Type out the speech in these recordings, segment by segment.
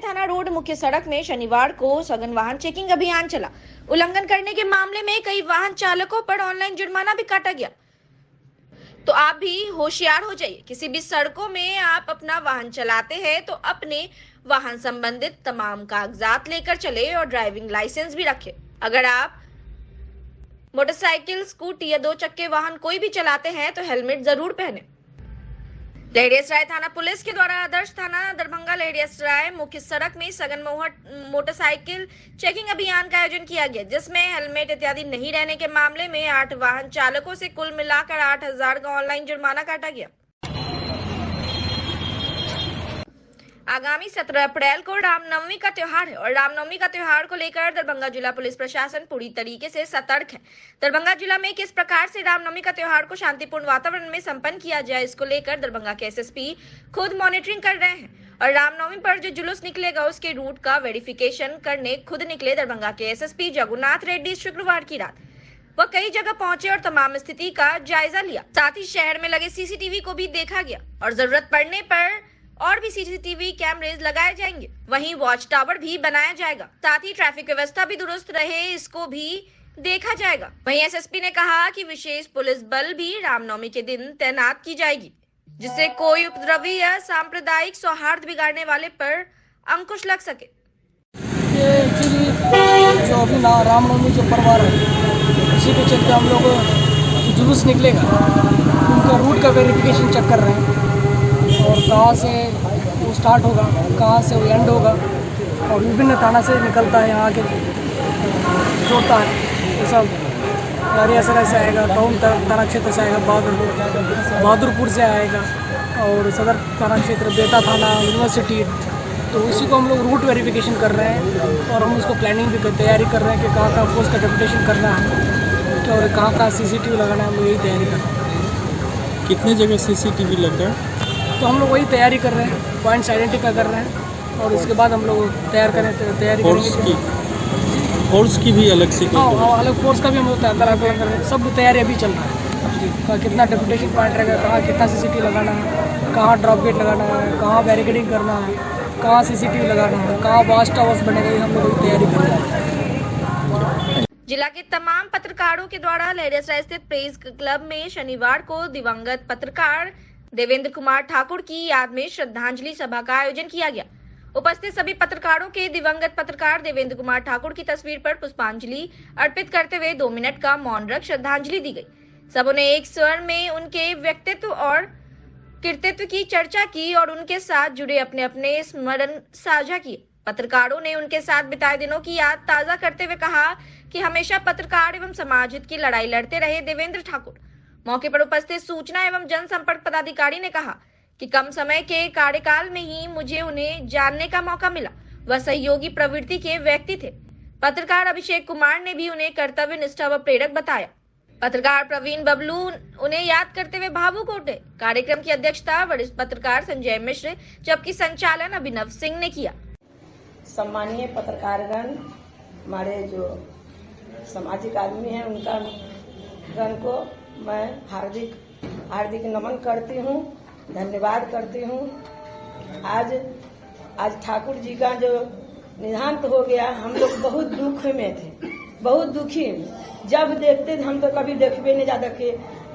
थाना रोड मुख्य सड़क में शनिवार को सघन वाहन चेकिंग अभियान चला। उल्लंघन करने के मामले में कई वाहन चालकों पर ऑनलाइन जुर्माना भी काटा गया। तो आप भी होशियार हो जाइए। किसी भी सड़कों में आप अपना वाहन चलाते हैं तो अपने वाहन संबंधित तमाम कागजात लेकर चले और ड्राइविंग लाइसेंस भी रखें। अगर आप मोटरसाइकिल, स्कूटी या 2 चक्के वाहन कोई भी चलाते हैं तो हेलमेट जरूर पहने। लहेरियासराय थाना पुलिस के द्वारा आदर्श थाना दरभंगा लहेरियासराय मुख्य सड़क में सघन मोटरसाइकिल चेकिंग अभियान का आयोजन किया गया, जिसमें हेलमेट इत्यादि नहीं रहने के मामले में 8 वाहन चालकों से कुल मिलाकर 8,000 का ऑनलाइन जुर्माना काटा गया। आगामी 17 अप्रैल को रामनवमी का त्योहार है और रामनवमी का त्योहार को लेकर दरभंगा जिला पुलिस प्रशासन पूरी तरीके से सतर्क है। दरभंगा जिला में किस प्रकार से रामनवमी का त्योहार को शांतिपूर्ण वातावरण में संपन्न किया जाए, इसको लेकर दरभंगा के एसएसपी खुद मॉनिटरिंग कर रहे हैं और रामनवमी पर जो जुलूस निकलेगा उसके रूट का वेरिफिकेशन करने खुद निकले दरभंगा के एसएसपी जगुनाथ रेड्डी शुक्रवार की रात वह कई जगह पहुंचे और तमाम स्थिति का जायजा लिया। साथ ही शहर में लगे सीसीटीवी को भी देखा गया और जरूरत पड़ने पर और भी सीसीटीवी कैमरेज लगाए जाएंगे। वहीं वॉच टावर भी बनाया जाएगा। साथ ही ट्रैफिक व्यवस्था भी दुरुस्त रहे, इसको भी देखा जाएगा। वहीं एसएसपी ने कहा कि विशेष पुलिस बल भी रामनवमी के दिन तैनात की जाएगी, जिससे कोई उपद्रवी या सांप्रदायिक सौहार्द बिगाड़ने वाले पर अंकुश लग सके। ये एक्चुअली जो अभी रामनवमी जो पर्व आ रहा है उसी के चलते हम लोग जुलूस निकलेगा, उनका रूट का वेरिफिकेशन चेक कर रहे हैं और कहाँ से वो स्टार्ट होगा, कहाँ से वो एंड होगा और विभिन्न थाना से निकलता है, यहाँ के जोड़ता है। ये सब लहेरियासराय से आएगा, टाउन थाना क्षेत्र से आएगा, बहादुरपुर से आएगा और सदर थाना क्षेत्र, बेटा थाना, यूनिवर्सिटी। तो उसी को हम लोग रूट वेरिफिकेशन कर रहे हैं और हम उसको प्लानिंग भी तैयारी कर रहे हैं कि कहाँ कहाँ फोर्स का डेपुटेशन करना है और कहाँ कहाँ सीसीटीवी लगाना है, हम लोग यही तैयारी कर रहे हैं। कितने जगह सीसीटीवी लग रहा है? तो हम लोग वही तैयारी कर रहे हैं, पॉइंट्स आइडेंटिफाई कर रहे हैं और उसके बाद हम लोग तैयारी करेंगे। फोर्स की भी अलग से? हाँ, अलग फोर्स का भी हम लोग तैयार कर रहे हैं। सब तैयारी अभी चल रहा है, कितना डेपुटेशन पॉइंट रहेगा, कहाँ कितना सीसीटीवी लगाना है, कहाँ ड्रॉप गेट लगाना है, कहाँ बैरिकेडिंग करना है, कहाँ सीसीटीवी लगाना है, कहाँ वॉच टावर्स बनेगा, हम लोग तैयारी कर रहे हैं। जिला के तमाम पत्रकारों के द्वारा लहेरियासराय स्थित प्रेस क्लब में शनिवार को दिवंगत पत्रकार देवेंद्र कुमार ठाकुर की याद में श्रद्धांजलि सभा का आयोजन किया गया। उपस्थित सभी पत्रकारों के दिवंगत पत्रकार देवेंद्र कुमार ठाकुर की तस्वीर पर पुष्पांजलि अर्पित करते हुए 2 मिनट का मौन रख श्रद्धांजलि दी गई। सबों ने एक स्वर में उनके व्यक्तित्व और कृतित्व की चर्चा की और उनके साथ जुड़े अपने अपने स्मरण साझा किए। पत्रकारों ने उनके साथ बिताए दिनों की याद ताजा करते हुए कहा कि हमेशा पत्रकार एवं समाज हित की लड़ाई लड़ते रहे देवेंद्र ठाकुर। मौके पर उपस्थित सूचना एवं जनसंपर्क पदाधिकारी ने कहा कि कम समय के कार्यकाल में ही मुझे उन्हें जानने का मौका मिला। वह सहयोगी प्रवृत्ति के व्यक्ति थे। पत्रकार अभिषेक कुमार ने भी उन्हें कर्तव्य निष्ठा व प्रेरक बताया। पत्रकार प्रवीण बबलू उन्हें याद करते हुए भावुक उठे। कार्यक्रम की अध्यक्षता वरिष्ठ पत्रकार संजय मिश्र जबकि संचालन अभिनव सिंह ने किया। सम्मानीय पत्रकारगण, हमारे जो सामाजिक आदमी हैं, उनका गण को मैं हार्दिक नमन करती हूँ, धन्यवाद करती हूँ। आज ठाकुर जी का जो निधन हो गया, हम लोग बहुत दुख में थे, बहुत दुखी। जब देखते थे, हम तो कभी देखते नहीं जाता कि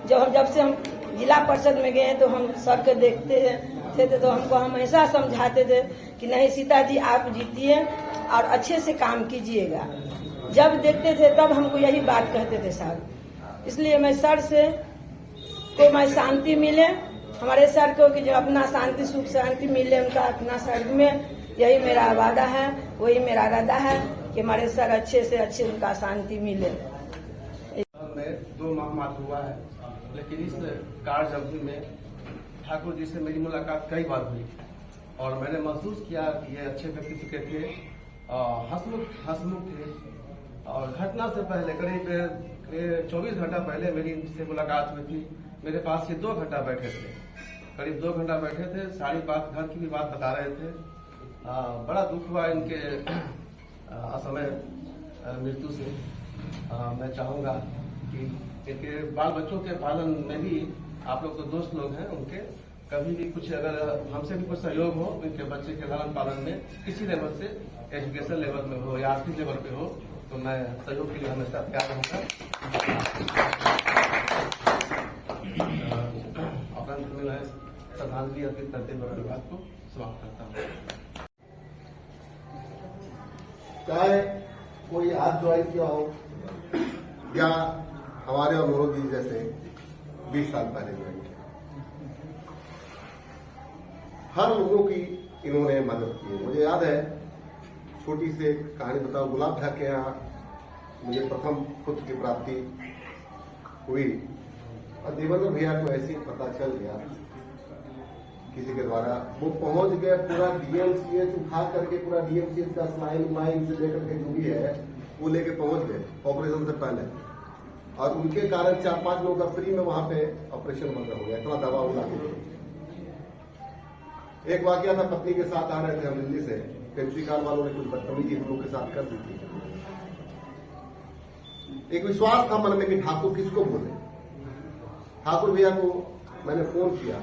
जब से हम जिला परिषद में गए तो हम सर के देखते थे तो हमको हमेशा समझाते थे कि नहीं सीता जी, आप जीतिए और अच्छे से काम कीजिएगा। जब देखते थे तब हमको यही बात कहते थे सर। इसलिए मैं सर से को मैं शांति मिले, हमारे सर को कि जो अपना शांति सुख शांति मिले उनका अपना स्वर्ग में, यही मेरा वादा है, वही मेरा इरादा है कि हमारे सर अच्छे से अच्छे उनका शांति मिले। मैं 2 माह मात्र हुआ है, लेकिन इस कार्य अवधि में ठाकुर जी से मेरी मुलाकात कई बार हुई और मैंने महसूस किया कि ये अच्छे व्यक्तित्व के थे, हंसमुख थे और घटना से पहले करीब 24 घंटा पहले मेरी इनसे मुलाकात हुई थी। मेरे पास ये 2 घंटा बैठे थे, करीब 2 घंटा बैठे थे, सारी बात घर की भी बात बता रहे थे। बड़ा दुख हुआ इनके असमय मृत्यु से। मैं चाहूँगा कि इनके बाल बच्चों के पालन में भी आप लोग तो दोस्त लोग हैं, उनके कभी भी कुछ अगर हमसे भी कुछ सहयोग हो उनके बच्चे के लालन पालन में किसी लेवल से, एजुकेशन लेवल में हो या आर्थिक लेवल पे हो, तो मैं सहयोग के लिए हमेशा तैयार रहूंगा। अपना मैं श्रद्धांजलि अर्पित करते हुए अपनी बात को समाप्त करता हूँ। चाहे कोई आज ज्वाइन किया हो या हमारे और मनोज जी जैसे 20 साल पहले ज्वाइन किया, हर लोगों की इन्होंने मदद की है। मुझे याद है, छोटी से कहानी बताओ, गुलाब झा के यहाँ मुझे प्रथम खुद की प्राप्ति हुई और देवेंद्र भैया को ऐसे ही पता चल गया किसी के द्वारा, वो पहुंच गए, पूरा डीएमसीएच उठा करके, पूरा डीएमसीएच का स्लाइन से लेकर के जो भी है वो लेके पहुंच गए ऑपरेशन से पहले, और उनके कारण 4-5 लोगों का फ्री में वहां पे ऑपरेशन बंद हो गया, इतना दवा उला के। एक वाकया था, पत्नी के साथ आ रहे थे हम दिल्ली से, पेंट्री कार वालों ने कुछ बदतमीजी हम लोग के साथ कर दी थी। एक विश्वास था मन में कि ठाकुर किसको बोले। ठाकुर भैया को मैंने फोन किया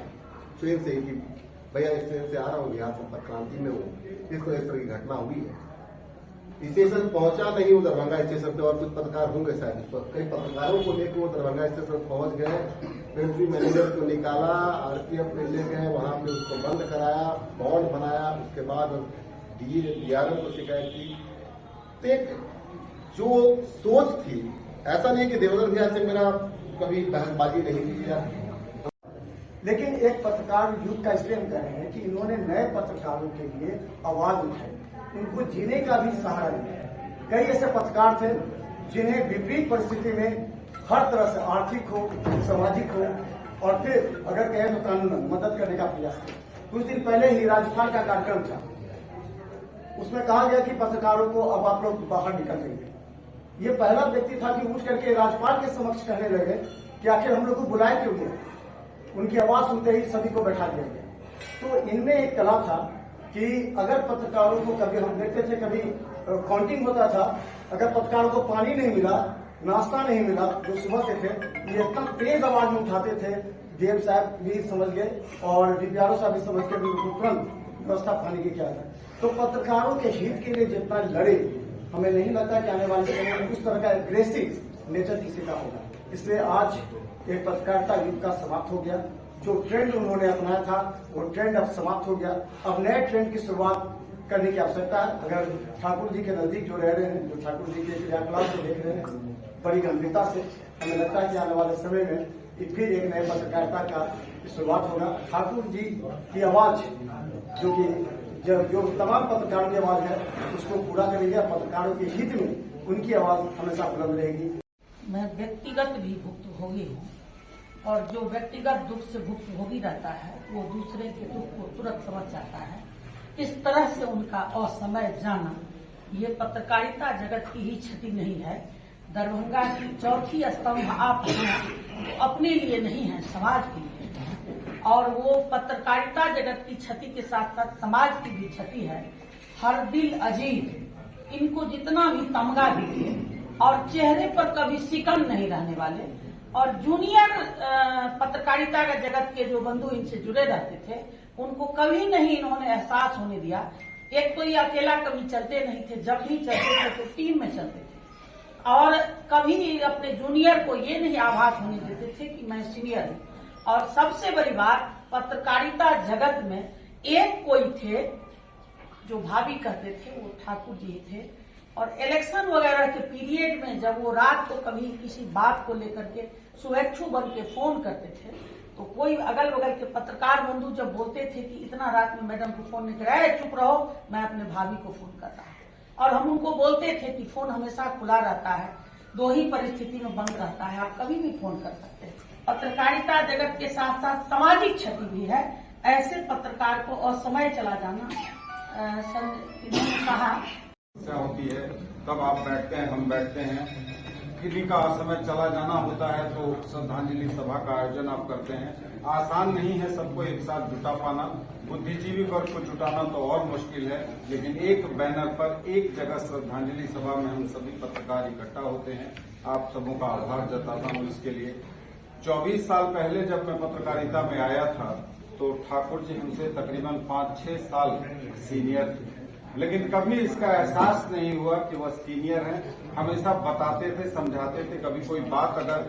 ट्रेन से कि भैया इस ट्रेन से आ रहा हूँ, यहाँ संपर्क क्रांति में हूँ, इस तरह की घटना हुई है। स्टेशन पहुंचा नहीं, वो दरभंगा स्टेशन पे, और कुछ पत्रकार होंगे शायद इस वक्त, कई पत्रकारों को लेकर वो दरभंगा स्टेशन पहुंच गए, पेंट्री मैनेजर को निकाला, आरपीएफ में ले गए, वहां पे उसको बंद कराया, बॉन्ड बनाया, उसके बाद डीआरएम को शिकायत की। तो एक जो सोच थी, ऐसा नहीं कि देवेंद्र भैया से मेरा कभी बहसबाजी नहीं की जाती, लेकिन एक पत्रकार युग का इसलिए हम कह रहे हैं कि इन्होंने नए पत्रकारों के लिए आवाज उठाई, उनको जीने का भी सहारा दिया। कई ऐसे पत्रकार थे जिन्हें विपरीत परिस्थिति में हर तरह से आर्थिक हो, सामाजिक हो, और फिर अगर कहें तो कानून मदद करने का प्रयास किया। कुछ दिन पहले ही राज्यपाल का कार्यक्रम था, उसमें कहा गया कि पत्रकारों को अब आप लोग बाहर निकल जाइए। ये पहला व्यक्ति था कि उठ करके राज्यपाल के समक्ष कहने लगे कि आखिर हम लोग को बुलाए क्यों गए। उनकी आवाज सुनते ही सभी को बैठा दिया गया। तो इनमें एक कला था कि अगर पत्रकारों को, कभी हम देखते थे, कभी काउंटिंग होता था, अगर पत्रकारों को पानी नहीं मिला, नाश्ता नहीं मिला, जो सुबह से थे, ये इतना तेज आवाज में उठाते थे, देव साहब भी समझ गए और डीपीआरओ साहब भी समझ के भी तुरंत व्यवस्था पानी की क्या है। तो पत्रकारों के हित के लिए जितना लड़े, हमें नहीं लगता कि आने वाले समय में उस तरह का एग्रेसिव नेचर किसी का होगा। इसलिए आज एक पत्रकारिता युग का समाप्त हो गया। जो ट्रेंड उन्होंने अपनाया था वो ट्रेंड अब समाप्त हो गया। अब नए ट्रेंड की शुरुआत करने की आवश्यकता है। अगर ठाकुर जी के नजदीक जो रह रहे हैं, जो ठाकुर जी के क्रियाकलाप को देख रहे हैं बड़ी गंभीरता से, हमें लगता है कि आने वाले समय में फिर एक नए पत्रकारिता का शुरुआत होगा। ठाकुर जी की आवाज जो तमाम पत्रकारों की आवाज है उसको पूरा करेंगे। पत्रकारों के हित में उनकी आवाज हमेशा बुलंद रहेगी। मैं व्यक्तिगत भी भुक्तभोगी हूँ, और जो व्यक्तिगत दुख से भुक्तभोगी रहता है वो दूसरे के दुख को तुरंत समझ जाता है। इस तरह से उनका असमय जाना ये पत्रकारिता जगत की ही क्षति नहीं है। दरभंगा की चौथी स्तंभ आप हैं, तो अपने लिए नहीं है, समाज के लिए है। और वो पत्रकारिता जगत की क्षति के साथ साथ समाज की भी क्षति है। हर दिल अजीब, इनको जितना भी तमगा दिए और चेहरे पर कभी शिकन नहीं रहने वाले, और जूनियर पत्रकारिता का जगत के जो बंधु इनसे जुड़े रहते थे उनको कभी नहीं इन्होंने एहसास होने दिया। एक तो ये अकेला कभी चलते नहीं थे, जब भी चलते थे तो टीम में चलते थे, और कभी अपने जूनियर को ये नहीं आभास होने देते थे कि मैं सीनियर हूँ। और सबसे बड़ी बात, पत्रकारिता जगत में एक कोई थे जो भाभी कहते थे, वो ठाकुर जी थे। और इलेक्शन वगैरह के पीरियड में जब वो रात को कभी किसी बात को लेकर के सुवेक्षु बन के फोन करते थे, तो कोई अगल बगल के पत्रकार बंधु जब बोलते थे कि इतना रात में मैडम को फोन नहीं कराया, चुप रहो, मैं अपने भाभी को फोन कर रहा हूं। और हम उनको बोलते थे कि फोन हमेशा खुला रहता है, दो ही परिस्थिति में बंद रहता है, आप कभी भी फोन कर सकते हैं। पत्रकारिता जगत के साथ साथ सामाजिक क्षति भी है। ऐसे पत्रकार को असमय चला जाना, इन्होंने कहा होती है, तब आप बैठते हैं, हम बैठते हैं, किसी का असमय चला जाना होता है तो श्रद्धांजलि सभा का आयोजन आप करते हैं। आसान नहीं है सबको एक साथ जुटा पाना, बुद्धिजीवी वर्ग को जुटाना तो और मुश्किल है, लेकिन एक बैनर पर एक जगह श्रद्धांजलि सभा में हम सभी पत्रकार इकट्ठा होते हैं। आप सबों का आभार जताता हूं इसके लिए। 24 साल पहले जब मैं पत्रकारिता में आया था तो ठाकुर जी हमसे तकरीबन 5-6 साल सीनियर थे, लेकिन कभी इसका एहसास नहीं हुआ कि वह सीनियर हैं। हमेशा बताते थे, समझाते थे। कभी कोई बात अगर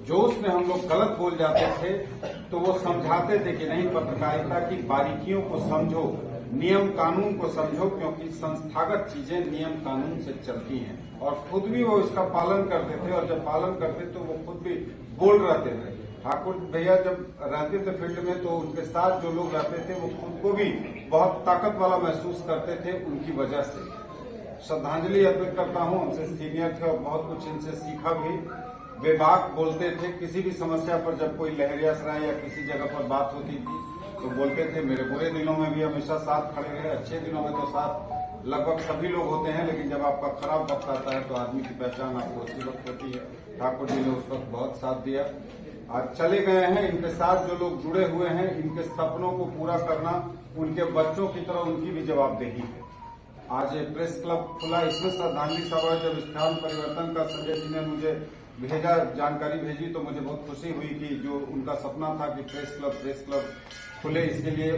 जोश में हम लोग गलत बोल जाते थे तो वो समझाते थे कि नहीं, पत्रकारिता की बारीकियों को समझो, नियम कानून को समझो, क्योंकि संस्थागत चीजें नियम कानून से चलती हैं। और खुद भी वो इसका पालन करते थे, और जब पालन करते तो वो खुद भी बोल रहते थे। ठाकुर भैया जब रहते थे फील्ड में तो उनके साथ जो लोग रहते थे वो खुद को भी बहुत ताकत वाला महसूस करते थे उनकी वजह से। श्रद्धांजलि अर्पित करता हूं। हमसे सीनियर थे और बहुत कुछ इनसे सीखा भी। बेबाक बोलते थे। किसी भी समस्या पर जब कोई लहरियासराय या किसी जगह पर बात होती थी तो बोलते थे। मेरे बुरे दिनों में भी हमेशा साथ खड़े रहे, अच्छे दिनों में तो साथ लगभग सभी लोग होते हैं, लेकिन जब आपका खराब वक्त आता है तो आदमी की पहचान आपको उसी वक्त होती है। ठाकुर जी ने उस वक्त बहुत साथ दिया। आज चले गए हैं, इनके साथ जो लोग जुड़े हुए हैं, इनके सपनों को पूरा करना उनके बच्चों की तरह उनकी भी जवाबदेही है। आज एक प्रेस क्लब खुला, इसमें श्रद्धांजलि सभा जब स्थान परिवर्तन का संजय जी ने मुझे भेजा, जानकारी भेजी, तो मुझे बहुत खुशी हुई कि जो उनका सपना था कि प्रेस क्लब खुले, इसके लिए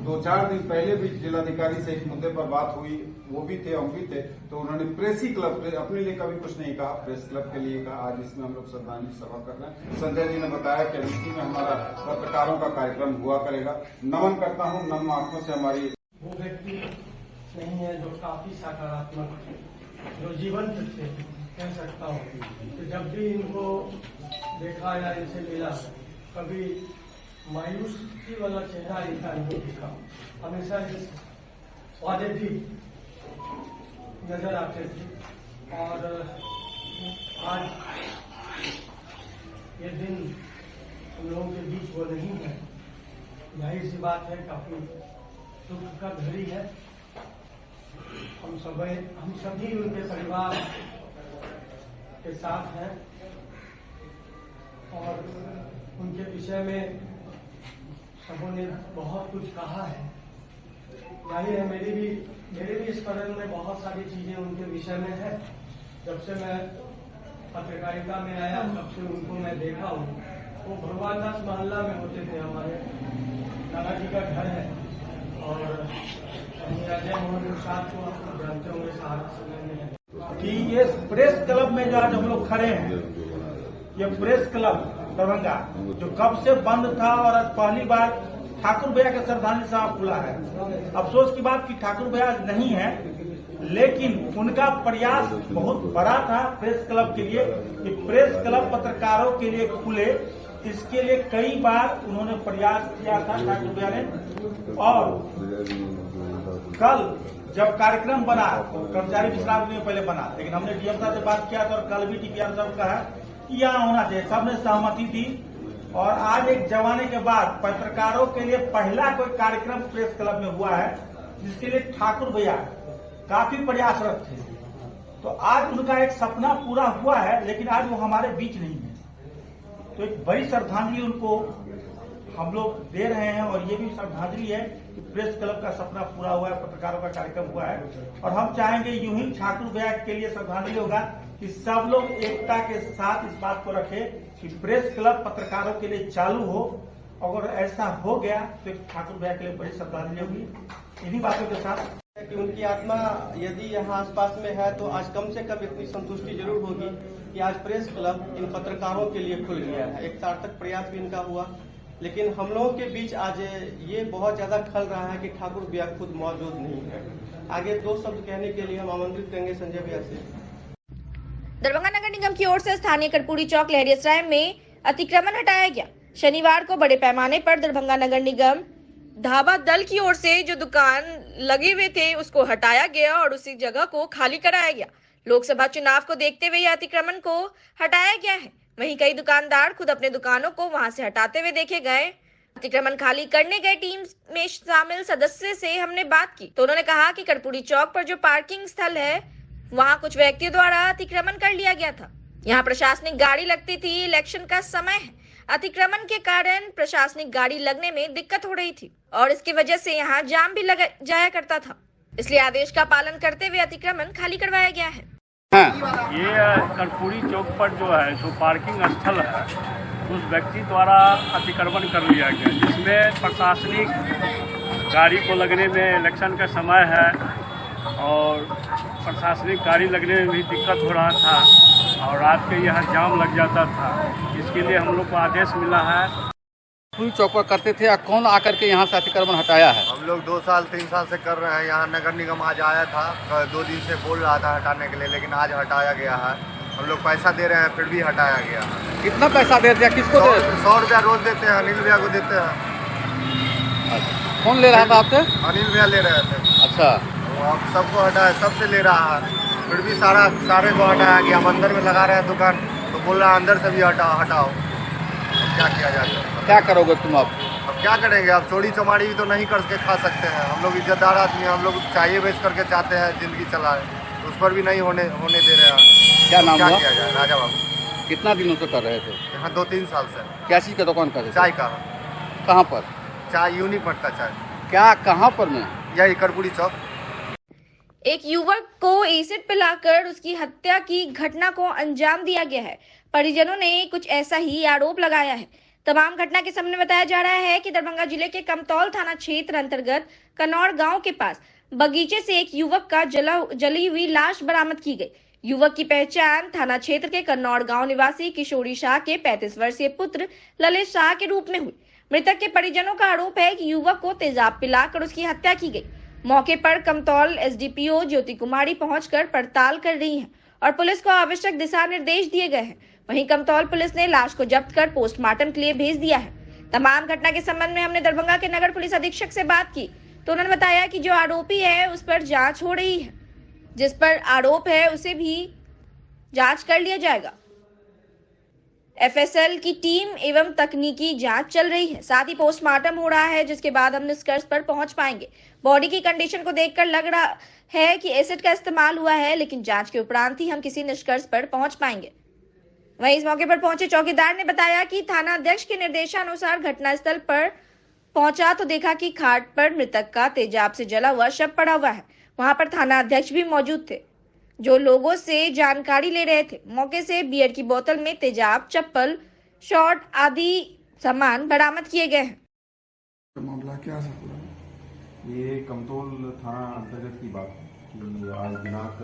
2-4 दिन पहले भी जिलाधिकारी से इस मुद्दे पर बात हुई। वो भी थे, हम भी थे, तो उन्होंने प्रेसी क्लब, अपने लिए कभी कुछ नहीं कहा, प्रेस क्लब के लिए कहा। आज इसमें हम लोग श्रद्धांजलि सभा कर रहे हैं। संजय जी ने बताया कि इसी में हमारा पत्रकारों का कार्यक्रम हुआ करेगा। नमन करता हूँ, नम आंखों से हमारी। वो व्यक्ति नहीं है जो काफी सकारात्मक थे, जो जीवंत थे, कह सकता हूँ। तो जब भी इनको देखा या इनसे मिला, कभी मायूसी वाला चेहरा इनका नहीं दिखा, हमेशा पॉजिटिव नजर आते थे। और आज ये दिन हम लोगों के बीच वो नहीं है, जाहिर सी बात है, काफी दुख का घड़ी है। हम सभी उनके परिवार के साथ हैं और उनके विषय में सबों ने बहुत कुछ कहा है। जाहिर है मेरी भी इस कदम में बहुत सारी चीजें उनके विषय में है। जब से मैं पत्रकारिता में आया तब से उनको मैं देखा हूँ। वो भगवान दास मोहल्ला में होते थे, हमारे दादाजी का घर है। और अजय मोहन प्रसाद को आप जानते होंगे, सहारा समय में है कि ये प्रेस क्लब में जो आज हम लोग खड़े हैं, ये प्रेस क्लब दरभंगा जो कब से बंद था और आज पहली बार ठाकुर भैया के श्रद्धांजलि सभा खुला है। अफसोस की बात कि ठाकुर भैया आज नहीं है, लेकिन उनका प्रयास बहुत बड़ा था प्रेस क्लब के लिए कि प्रेस क्लब पत्रकारों के लिए खुले। इसके लिए कई बार उन्होंने प्रयास किया था ठाकुर भैया ने। और कल जब कार्यक्रम बना, कर्मचारी विश्राम गृह में पहले बना, लेकिन हमने डीएम साहब से बात किया था और कल भी डीपीआर साहब कहा कि यहाँ होना चाहिए, सबने सहमति दी। और आज एक जमाने के बाद पत्रकारों के लिए पहला कोई कार्यक्रम प्रेस क्लब में हुआ है, जिसके लिए ठाकुर भैया काफी प्रयासरत थे। तो आज उनका एक सपना पूरा हुआ है, लेकिन आज वो हमारे बीच नहीं है। तो एक बड़ी श्रद्धांजलि उनको हम लोग दे रहे हैं। और ये भी श्रद्धांजलि है कि प्रेस क्लब का सपना पूरा हुआ है, पत्रकारों का कार्यक्रम हुआ है। और हम चाहेंगे यूं ही ठाकुर भैया के लिए श्रद्धांजलि होगा कि सब लोग एकता के साथ इस बात को रखें कि प्रेस क्लब पत्रकारों के लिए चालू हो। अगर ऐसा हो गया तो ठाकुर भैया के लिए बड़ी श्रद्धांजलि होगी। इन्हीं बातों के साथ कि उनकी आत्मा यदि यहाँ आसपास में है तो आज कम से कम इतनी संतुष्टि जरूर होगी कि आज प्रेस क्लब इन पत्रकारों के लिए खुल गया है। एक सार्थक प्रयास भी इनका हुआ। लेकिन हम लोगों के बीच आज ये बहुत ज्यादा खल रहा है कि ठाकुर भैया खुद मौजूद नहीं है। आगे 2 शब्द कहने के लिए हम आमंत्रित करेंगे संजय भैया से। दरभंगा नगर निगम की ओर से स्थानीय कर्पूरी चौक लहरियासराय में अतिक्रमण हटाया गया। शनिवार को बड़े पैमाने पर दरभंगा नगर निगम ढाबा दल की ओर से जो दुकान लगे हुए थे उसको हटाया गया और उसी जगह को खाली कराया गया। लोकसभा चुनाव को देखते हुए यह अतिक्रमण को हटाया गया है। वहीं कई दुकानदार खुद अपने दुकानों को वहां से हटाते हुए देखे गए। अतिक्रमण खाली करने गए टीम में शामिल सदस्य से हमने बात की तो उन्होंने कहा कि कर्पूरी चौक पर जो पार्किंग स्थल है वहां कुछ व्यक्तियों द्वारा अतिक्रमण कर लिया गया था। यहाँ प्रशासनिक गाड़ी लगती थी, इलेक्शन का समय है। अतिक्रमण के कारण प्रशासनिक गाड़ी लगने में दिक्कत हो रही थी और इसकी वजह से यहाँ जाम भी लगा जाया करता था, इसलिए आदेश का पालन करते हुए अतिक्रमण खाली करवाया गया है। ये कर्पूरी चौक पर जो है जो पार्किंग स्थल है उस व्यक्ति द्वारा अतिक्रमण कर लिया गया, जिसमें प्रशासनिक गाड़ी को लगने में इलेक्शन का समय है और प्रशासनिक गाड़ी लगने में भी दिक्कत हो रहा था और रात के यहाँ जाम लग जाता था। इसके लिए हम लोग को आदेश मिला है। फुल चौक पर करते थे या कौन आकर के यहाँ से अतिक्रमण हटाया है? हम लोग 2 साल 3 साल से कर रहे हैं। यहाँ नगर निगम आज आया था, 2 दिन से बोल रहा था हटाने के लिए, लेकिन आज हटाया गया है। हम लोग पैसा दे रहे हैं फिर भी हटाया गया है। कितना पैसा दे दिया? किसको दे? 100 रुपया रोज देते हैं, अनिल भैया को देते हैं। अच्छा, कौन ले रहा था आपसे? अनिल भैया ले रहे थे। अच्छा, अब सबको हटाया, सबसे ले रहा है, फिर भी सारे को हटाया गया। हम अंदर में लगा रहे हैं दुकान, तो बोल रहा है अंदर से भी हटाओ। अब क्या किया जाए? क्या करोगे तुम अब क्या करेंगे? अब चोरी चमारी भी तो नहीं करके खा सकते हैं। हम लोग इज्जतदार आदमी हैं, हम लोग चाहिए बेच करके चाहते हैं जिंदगी चलाए, तो उस पर भी नहीं होने दे रहे हैं। क्या नाम हुआ? किया जाए? राजा बाबू। कितना दिनों से कर रहे थे यहाँ? 2-3 साल से। क्या चीज का दुकान कर रहे थे? चाय का। कहाँ पर? चाय यूनिपट का चाय। क्या कहाँ पर में? यही करपुरी चौक। एक युवक को एसिड पिलाकर उसकी हत्या की घटना को अंजाम दिया गया है। परिजनों ने कुछ ऐसा ही आरोप लगाया है। तमाम घटना के सामने बताया जा रहा है कि दरभंगा जिले के कमतौल थाना क्षेत्र अंतर्गत कनौर गांव के पास बगीचे से एक युवक का जली हुई लाश बरामद की गई। युवक की पहचान थाना क्षेत्र के कन्नौर गांव निवासी किशोरी शाह के 35 वर्षीय पुत्र ललित शाह के रूप में हुई। मृतक के परिजनों का आरोप है कि युवक को तेजाब पिलाकर उसकी हत्या की गई। मौके पर कमतौल एसडीपीओ ज्योति कुमारी पहुंचकर पड़ताल कर रही है और पुलिस को आवश्यक दिशा निर्देश दिए गए हैं। वहीं कमतौल पुलिस ने लाश को जब्त कर पोस्टमार्टम के लिए भेज दिया है। तमाम घटना के संबंध में हमने दरभंगा के नगर पुलिस अधीक्षक से बात की तो उन्होंने बताया कि जो आरोपी है उस पर जांच हो रही है, जिस पर आरोप है उसे भी जांच कर लिया जाएगा। एफएसएल की टीम एवं तकनीकी जांच चल रही है, साथ ही पोस्टमार्टम हो रहा है, जिसके बाद हम निष्कर्ष पर पहुंच पाएंगे। बॉडी की कंडीशन को देखकर लग रहा है कि एसिड का इस्तेमाल हुआ है, लेकिन जांच के उपरांत ही हम किसी निष्कर्ष पर पहुंच पाएंगे। वहीं इस मौके पर पहुंचे चौकीदार ने बताया कि थाना अध्यक्ष के निर्देशानुसार घटनास्थल पर पहुंचा तो देखा कि खाट पर मृतक का तेजाब से जला हुआ शव पड़ा हुआ है। वहां पर थाना अध्यक्ष भी मौजूद थे, जो लोगों से जानकारी ले रहे थे। मौके से बियर की बोतल में तेजाब, चप्पल, शॉट आदि सामान बरामद किए गए हैं। मामला क्या है? ये कमतौल थाना अंतर्गत की बात है कि आज दिनांक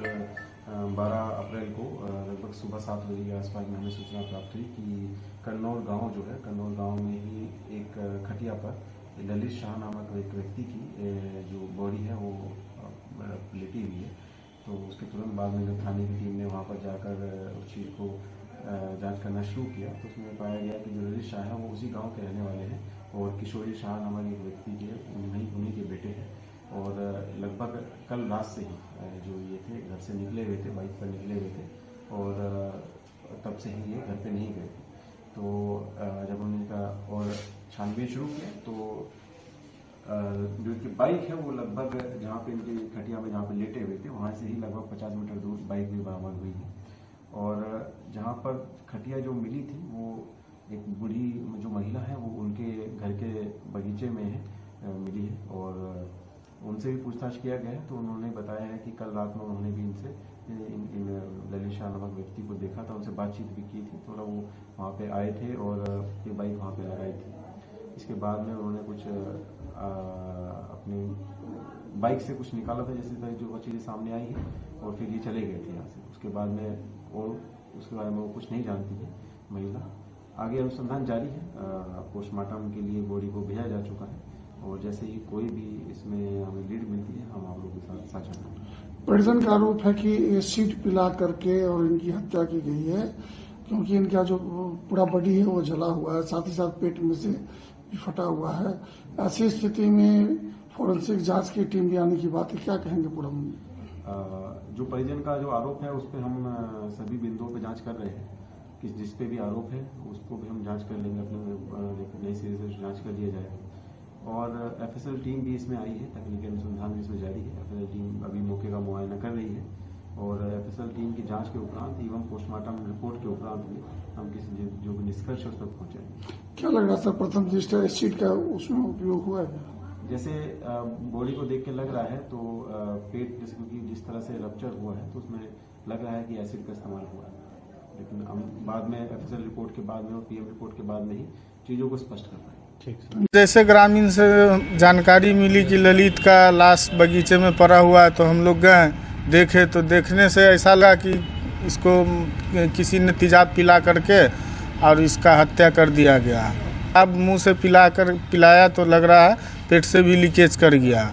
12 अप्रैल को लगभग सुबह 7 बजे के आसपास में हमें सूचना प्राप्त हुई कि कन्नौर गांव जो है, कन्नौर गांव में ही एक खटिया पर ललित शाह नामक एक व्यक्ति की जो बॉडी है वो लेटी हुई है। तो उसके तुरंत बाद में जब थाने की टीम ने वहाँ पर जाकर उस चीज़ को जांच करना शुरू किया तो उसमें पाया गया कि जो ललित शाह है वो उसी गांव के रहने वाले हैं और किशोरी शाह नामक एक व्यक्ति के उन्हीं के बेटे हैं। और लगभग कल रात से ही जो ये थे घर से निकले हुए थे, बाइक पर निकले हुए थे और तब से ही ये घर पे नहीं गए थे। तो जब हमने इनका और छानबीन शुरू किया तो जो इनकी बाइक है वो लगभग जहाँ पे इनकी खटिया में जहाँ पे लेटे हुए थे वहाँ से ही लगभग 50 मीटर दूर बाइक भी बरामद हुई है। और जहाँ पर खटिया जो मिली थी वो एक बूढ़ी जो महिला है वो उनके घर के बगीचे में है मिली है और उनसे भी पूछताछ किया गया है तो उन्होंने बताया है कि कल रात में उन्होंने भी इनसे इन ललित शाह नामक व्यक्ति को देखा था, उनसे बातचीत भी की थी। थोड़ा वो वहाँ पे आए थे और ये बाइक वहाँ पे लगाई थी। इसके बाद में उन्होंने कुछ अपनी बाइक से कुछ निकाला था जैसे जो चीज़ें सामने आई है और फिर ये चले गए थे यहाँ से। उसके बाद में उसके बारे में वो कुछ नहीं जानती है महिला। आगे अनुसंधान जारी है। पोस्टमार्टम के लिए बॉडी को भेजा जा चुका है और जैसे ही कोई भी इसमें हमें लीड मिलती है हम आप लोगों के साथ साझा करेंगे। परिजन का आरोप है कि एसिड पिला करके और इनकी हत्या की गई है, क्योंकि इनका जो पूरा बॉडी है वो जला हुआ है, साथ ही साथ पेट में से भी फटा हुआ है। ऐसी स्थिति में फोरेंसिक जांच की टीम भी आने की बात है, क्या कहेंगे पूरा? जो परिजन का जो आरोप है उस पर हम सभी बिंदुओं पर जांच कर रहे हैं कि जिस पे भी आरोप है उसको भी हम जांच कर लेंगे, अपने नए सिरे से जांच कर लिया जाएगा। और एफएसएल टीम भी इसमें आई है, तकनीकी अनुसंधान भी इसमें जारी है। एफएसएल टीम अभी मौके का मुआयना कर रही है और एफएसएल टीम की जांच के उपरांत एवं पोस्टमार्टम रिपोर्ट के उपरांत भी हम किसी जो भी निष्कर्ष है उस पर पहुंचेंगे। क्या लग रहा है सर, प्रथम दृष्टया एसिड का उसमें उपयोग हुआ है? जैसे बॉडी को देख के लग रहा है तो पेट क्योंकि जिस तरह से रप्चर हुआ है तो उसमें लग रहा है कि एसिड का इस्तेमाल हुआ है। लेकिन हम बाद में एफएसएल रिपोर्ट के बाद में और पीएम रिपोर्ट के बाद में ही चीज़ों को स्पष्ट कर पाएंगे। जैसे ग्रामीण से जानकारी मिली कि ललित का लाश बगीचे में पड़ा हुआ है, तो हम लोग गए देखे, तो देखने से ऐसा लगा कि इसको किसी ने तेजाब पिला करके और इसका हत्या कर दिया गया। अब मुंह से पिलाया तो लग रहा है पेट से भी लीकेज कर गया,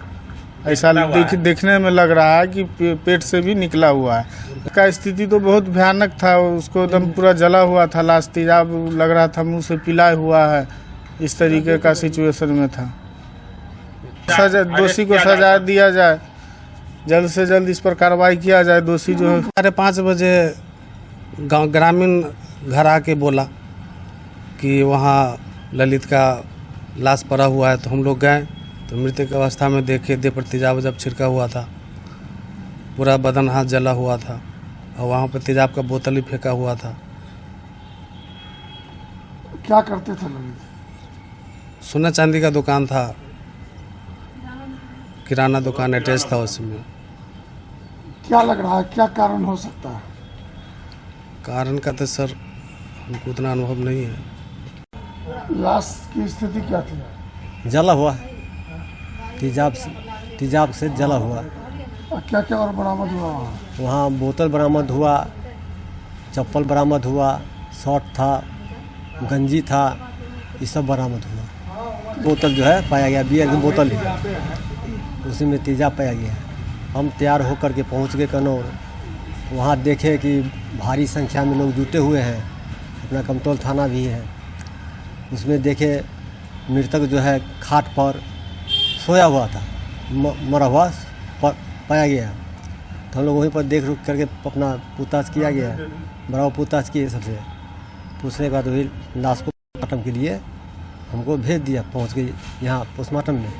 ऐसा देखने में लग रहा है कि पेट से भी निकला हुआ है। उसका स्थिति तो बहुत भयानक था, उसको एकदम पूरा जला हुआ था, लाश तेजाब लग रहा था, मुंह से पिलाया हुआ है, इस तरीके का सिचुएशन में था। सजा दोषी को सजा दिया जाए, जल्द से जल्द इस पर कार्रवाई किया जाए। दोषी जो है 5:30 बजे गाँव ग्रामीण घर आके बोला कि वहाँ ललित का लाश पड़ा हुआ है, तो हम लोग गए तो मृतक अवस्था में देखे, देह पर तेजाब जब छिड़का हुआ था, पूरा बदन हाथ जला हुआ था और वहाँ पर तेजाब का बोतल ही फेंका हुआ था। क्या करते थे ललित? सोना चांदी का दुकान था, किराना दुकान अटैच था उसमें। क्या लग रहा है, क्या कारण हो सकता है? कारण का तो सर हमको उतना अनुभव नहीं है। लाश की स्थिति क्या थी? जला हुआ, तेजाब से जला हुआ। क्या क्या और बरामद हुआ वहाँ? बोतल बरामद हुआ, चप्पल बरामद हुआ, शर्ट था, गंजी था, ये सब बरामद हुआ। बोतल जो है पाया गया, बियर की बोतल ही, उसी में तेजाब पाया गया। हम तैयार होकर के पहुँच गए कनौर। वहाँ देखे कि भारी संख्या में लोग जुटे हुए हैं, अपना कमतौल थाना भी है। उसमें देखे मृतक जो है खाट पर सोया हुआ था, मरा हुआ पाया गया। तो हम लोग वहीं पर देख रुक करके अपना पूछताछ किया गया, बराबर पूछताछ किए सबसे। पूछने के बाद वही लाश को पोस्टमार्टम के लिए हमको भेज दिया, पहुंच गई यहाँ पोस्टमार्टम में।